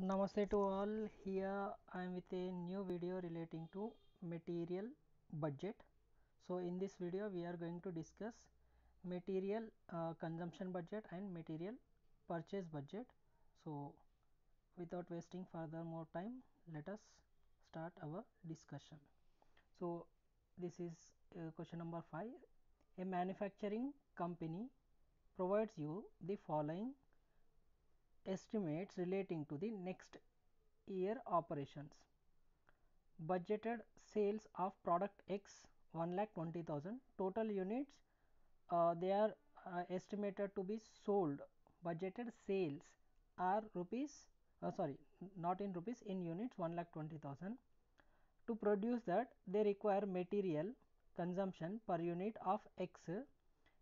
Namaste to all. Here I am with a new video relating to material budget. So in this video we are going to discuss material consumption budget and material purchase budget. So without wasting further more time, let us start our discussion. So this is question number 5. A manufacturing company provides you the following estimates relating to the next year operations. Budgeted sales of product X 1,20,000, total units they are estimated to be sold. Budgeted sales are rupees sorry, not in rupees, in units 1,20,000. To produce that, they require material consumption per unit of X.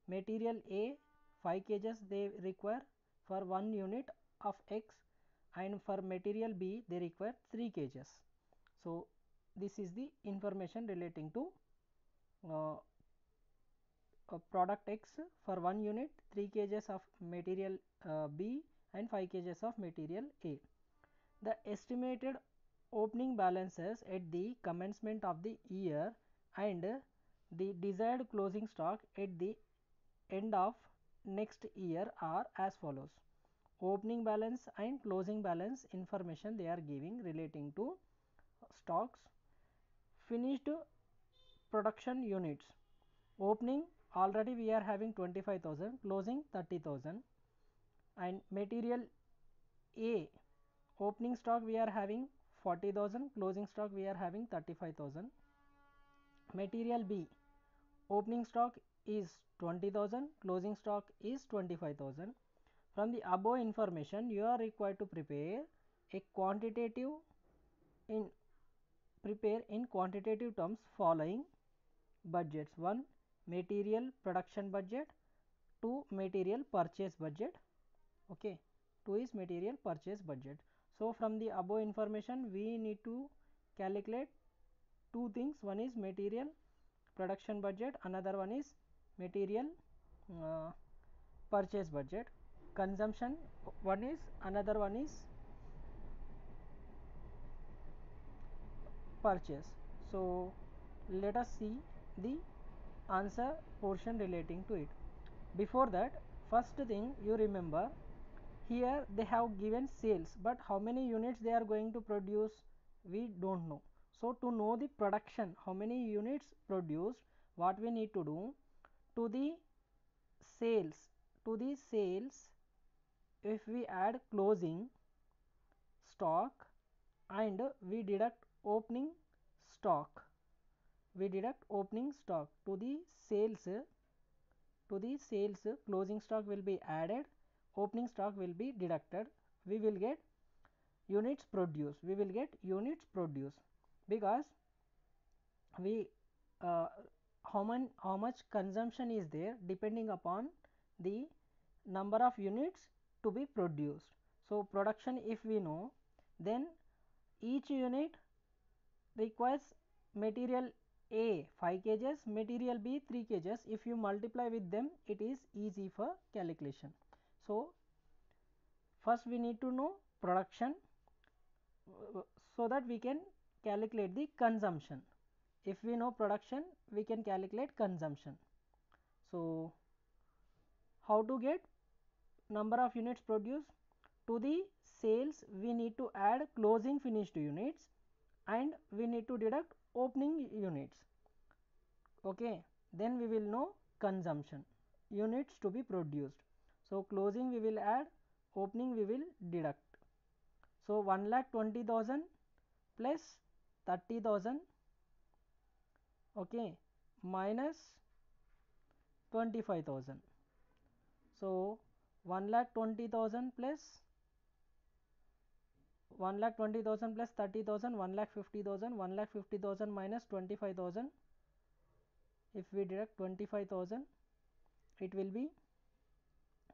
Material A 5 kgs they require for 1 unit of X, and for material B they require 3 kgs. So this is the information relating to product X for 1 unit, 3 kgs of material B and 5 kgs of material A. The estimated opening balances at the commencement of the year and the desired closing stock at the end of next year are as follows. Opening balance and closing balance information they are giving relating to stocks. Finished production units. Opening already we are having 25,000, closing 30,000, and material A opening stock we are having 40,000, closing stock we are having 35,000. Material B opening stock is 20,000, closing stock is 25,000. From the above information, you are required to prepare in quantitative terms following budgets. 1. Material production budget. 2. Material purchase budget. Okay. 2 is material purchase budget. So from the above information we need to calculate two things. One is material production budget, another one is material purchase budget. Consumption one is, another one is purchase. So let us see the answer portion relating to it. Before that, first thing you remember, here they have given sales, but how many units they are going to produce we don't know. So to know the production, how many units produced, what we need to do, to the sales if we add closing stock and we deduct opening stock, to the sales closing stock will be added, opening stock will be deducted, we will get units produced, because we how much consumption is there depending upon the number of units to be produced. So production if we know, then each unit requires material A 5 kgs, material B 3 kgs. If you multiply with them, it is easy for calculation. So first we need to know production so that we can calculate the consumption. If we know production, we can calculate consumption. So how to get number of units produced? To the sales we need to add closing finished units and we need to deduct opening units. Okay, then we will know consumption, units to be produced. So closing we will add, opening we will deduct. So 1,20,000 plus 30,000, okay, minus 25,000. So 1,20,000 plus 1,20,000 plus 30,000, 1,50,000, 1,50,000 minus 25,000. If we deduct 25,000, it will be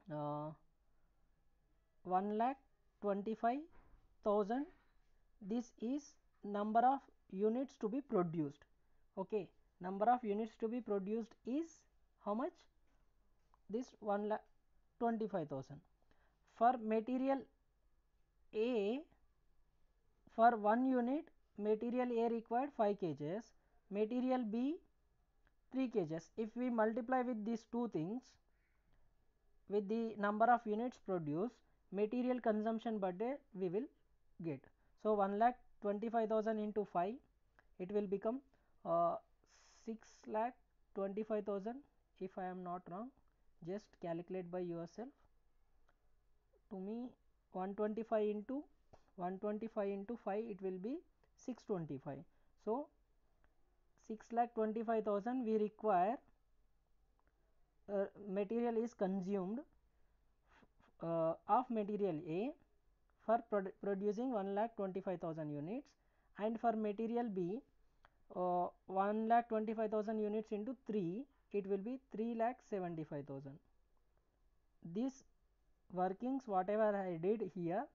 1,25,000. This is number of units to be produced. Okay, number of units to be produced is how much? This 1,25,000. For material A For 1 unit material A required 5 kgs, material B 3 kgs. If we multiply with these two things with the number of units produced, material consumption per day we will get. So 1,25,000 into 5, it will become 6,25,000 if I am not wrong. Just calculate by yourself. To me 125 into 5 it will be 625. So 6,25,000 we require material is consumed of material A for producing 1,25,000 units, and for material B 1,25,000 units into 3, it will be 3,75,000. These workings whatever I did here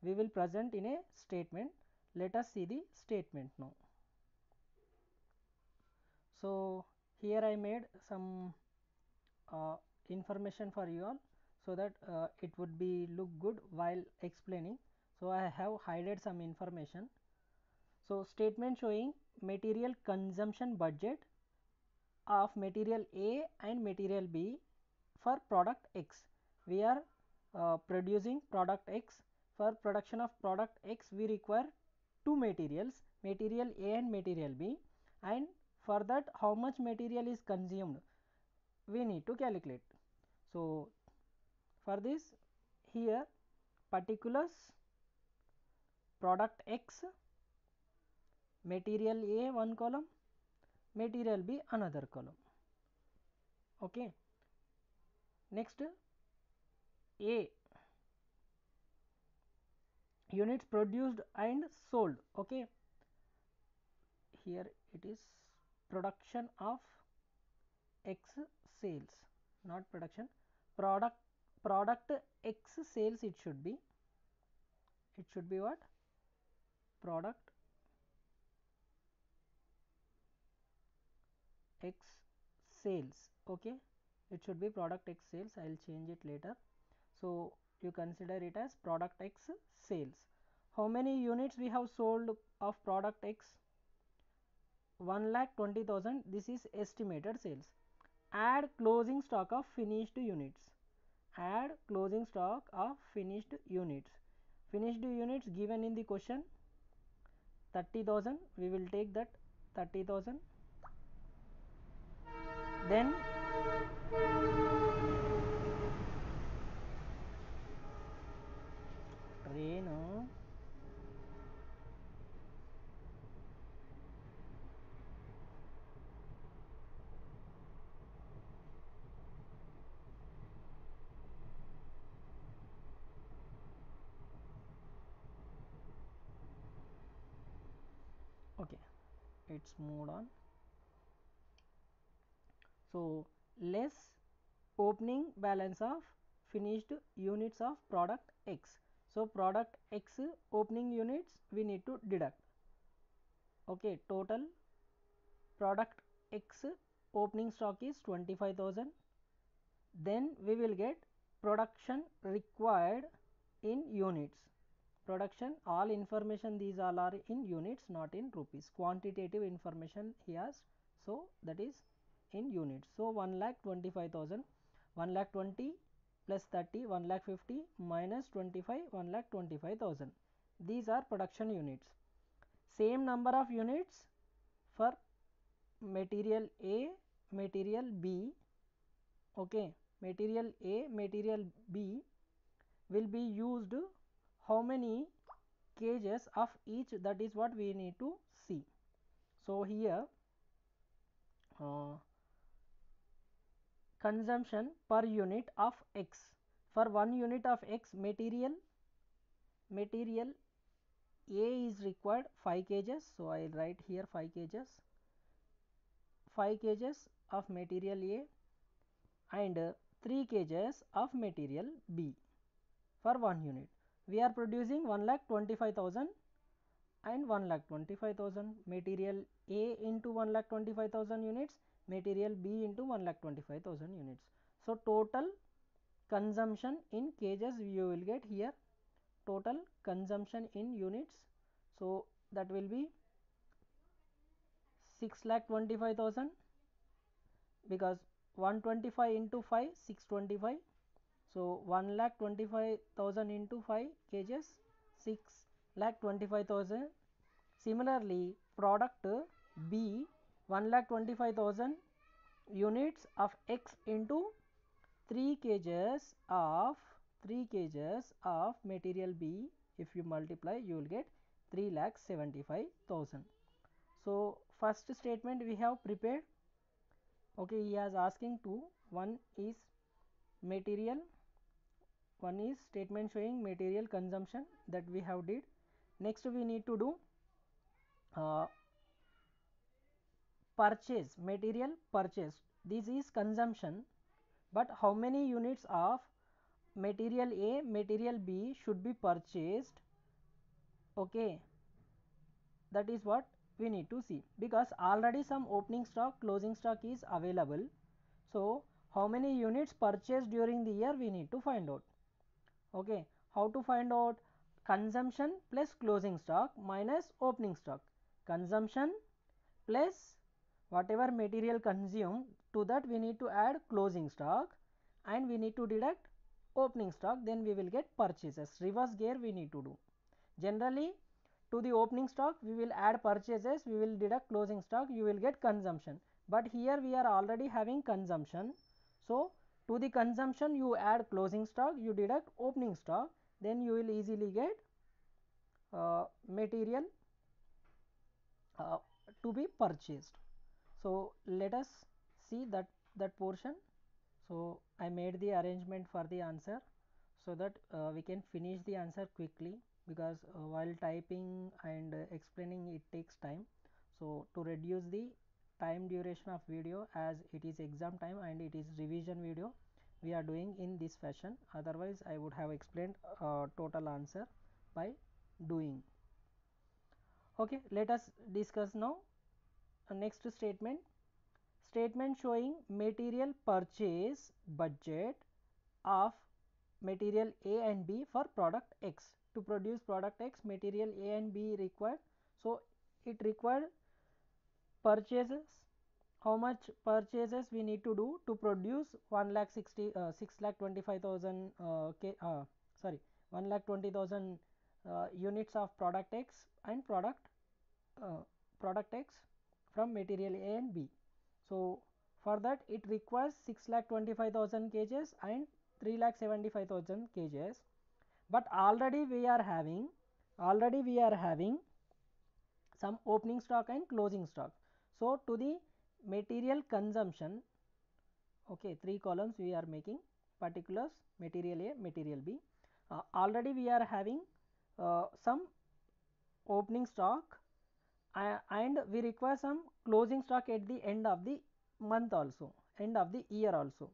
we will present in a statement. Let us see the statement now. So here I made some information for you all so that it would be look good while explaining. So I have hidden some information. So statement showing material consumption budget of material A and material B for product X. We are producing product X. For production of product X we require two materials, material A and material B, and for that how much material is consumed we need to calculate. So for this here particulars product X, material A one column, material B another column. Okay. Next A units produced and sold. Okay. Here it is production of X sales, not production, product X sales. It should be what? Product X sales. Okay, it should be product X sales. I will change it later. So you consider it as product X sales. How many units we have sold of product X? 1,20,000. This is estimated sales. Add closing stock of finished units. Add closing stock of finished units. Finished units given in the question 30,000. We will take that 30,000. Then Renu okay, it's moved on. So less opening balance of finished units of product X. So product X opening units we need to deduct. Okay, total product X opening stock is 25,000. Then we will get production required in units. Production, all information these all are in units, not in rupees. Quantitative information he has, so that is in units. So 1,25,000, 1,20,000 plus 30, 1,50,000 minus 25, 1,25,000. These are production units. Same number of units for material A, material B. Okay, material A, material B will be used how many kgs of each, that is what we need to see. So here consumption per unit of X. For 1 unit of X material A is required 5 kgs. So I will write here 5 kgs. 5 kgs of material A and 3 kgs of material B for 1 unit. We are producing 1,25,000 and 1,25,000. Material A into 1,25,000 units, material B into 1,25,000 units. So total consumption in kgs you will get here, total consumption in units. So that will be 6,25,000, because 125 into 5 625. So 1,25,000 into 5 kgs 6,25,000. Similarly, product B 1,25,000 units of X into 3 kgs of material B. If you multiply, you will get 3,75,000. So first statement we have prepared. Okay, he is asking two. One is material, one is statement showing material consumption, that we have did. Next we need to do purchase, material purchase. This is consumption, but how many units of material A, material B should be purchased? Okay, that is what we need to see, because already some opening stock, closing stock is available. So how many units purchased during the year we need to find out. Okay, how to find out? Consumption plus closing stock minus opening stock. Consumption plus whatever material consumed, to that we need to add closing stock, and we need to deduct opening stock, then we will get purchases. Reverse gear we need to do. Generally, to the opening stock we will add purchases, we will deduct closing stock, you will get consumption. But here we are already having consumption, so to the consumption you add closing stock, you deduct opening stock, then you will easily get material to be purchased. So let us see that portion. So I made the arrangement for the answer, so that we can finish the answer quickly, because while typing and explaining it takes time. So to reduce the time duration of video, as it is exam time and it is revision video, we are doing in this fashion. Otherwise I would have explained total answer by doing. Okay, let us discuss now next statement. Statement showing material purchase budget of material A and B for product X. To produce product X, material A and B required. So it required purchases. How much purchases we need to do to produce 6,25,000 sorry 1,20,000 units of product X and product X from material A and B. So for that it requires 6,25,000 kgs and 3,75,000 kgs. But already we are having some opening stock and closing stock. So to the material consumption, okay, 3 columns we are making: particulars, material A, material B. Already we are having some opening stock, and we require some closing stock at the end of the month also, end of the year also.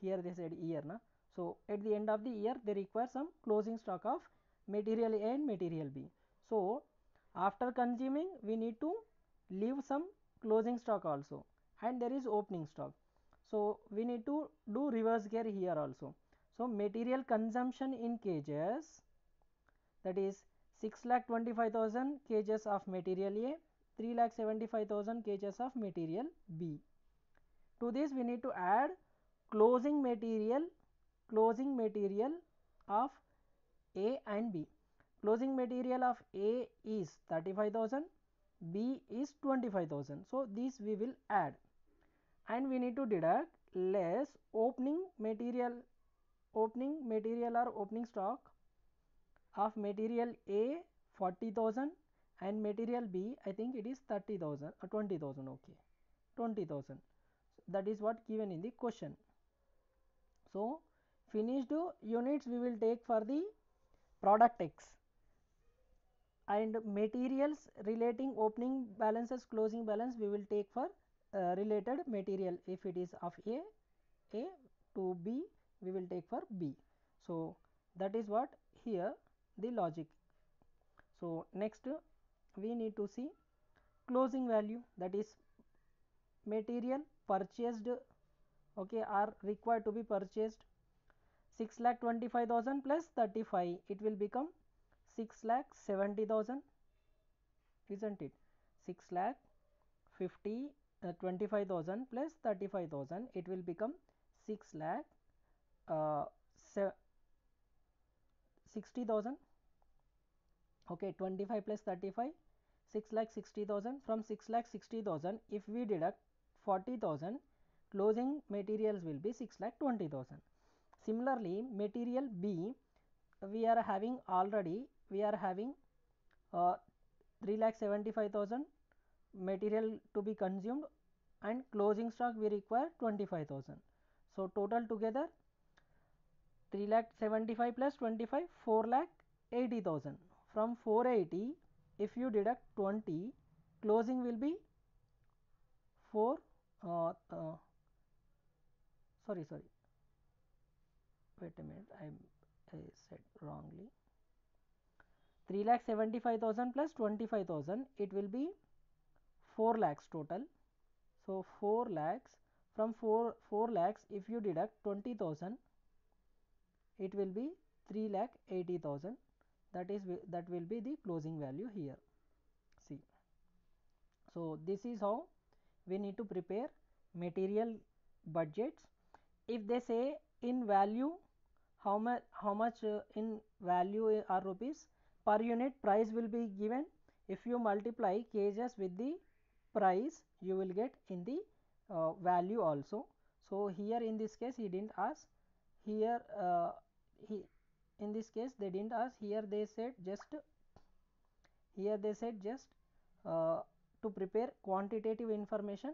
Here they said year na. So at the end of the year they require some closing stock of material A and material B. So after consuming we need to leave some closing stock also, and there is opening stock. So we need to do reverse gear here also. So material consumption in kgs, that is 6,25,000 kgs of material A, 3,75,000 kgs of material B. To this we need to add closing material of A and B. Closing material of A is 35,000, B is 25,000. So this we will add, and we need to deduct less opening material or opening stock of material A 40,000 and material B, I think it is 30,000 or 20,000. Okay, 20,000. That is what given in the question. So finished units we will take for the product X, and materials relating opening balances, closing balance we will take for related material. If it is of A to B, we will take for B. So that is what here the logic. So next we need to see closing value, that is material purchased, okay, are required to be purchased. 6,25,000 plus 35, it will become 6,70,000. isn't it? 6 lakh 25,000 plus 35,000, it will become 6 lakh 60,000. Okay, 25 plus 35, 6 lakh 60,000. From 6 lakh 60,000, if we deduct 40,000, closing materials will be 6 lakh 20,000. Similarly, material B, we are having 3 lakh 75,000 material to be consumed, and closing stock we require 25,000. So total together 3 lakh 75 plus 25, 4 lakh 80,000. From 480, if you deduct 20, closing will be 4 sorry wait a minute, I said wrongly. 3 lakh 75,000 plus 25,000, it will be 4 lakhs total. So 4 lakhs, from 4 lakhs if you deduct 20,000, it will be 3 lakh 80,000. That will be the closing value here. See, so this is how we need to prepare material budgets. If they say in value, how much in value are rupees, per unit price will be given. If you multiply kgs with the price, you will get in the value also. So here in this case he didn't ask, here in this case they didn't ask, here they said just to prepare quantitative information.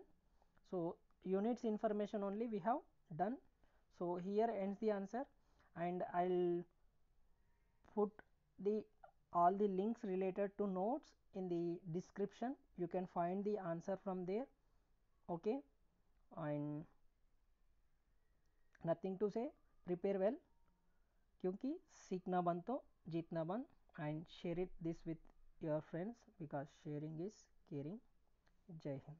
So units information only we have done. So here ends the answer, and I'll put the all the links related to notes in the description. You can find the answer from there. Okay, and nothing to say, prepare well, क्योंकि सीखना बंद तो जीतना बंद. And share it this with your friends, because sharing is caring. Jai Hind.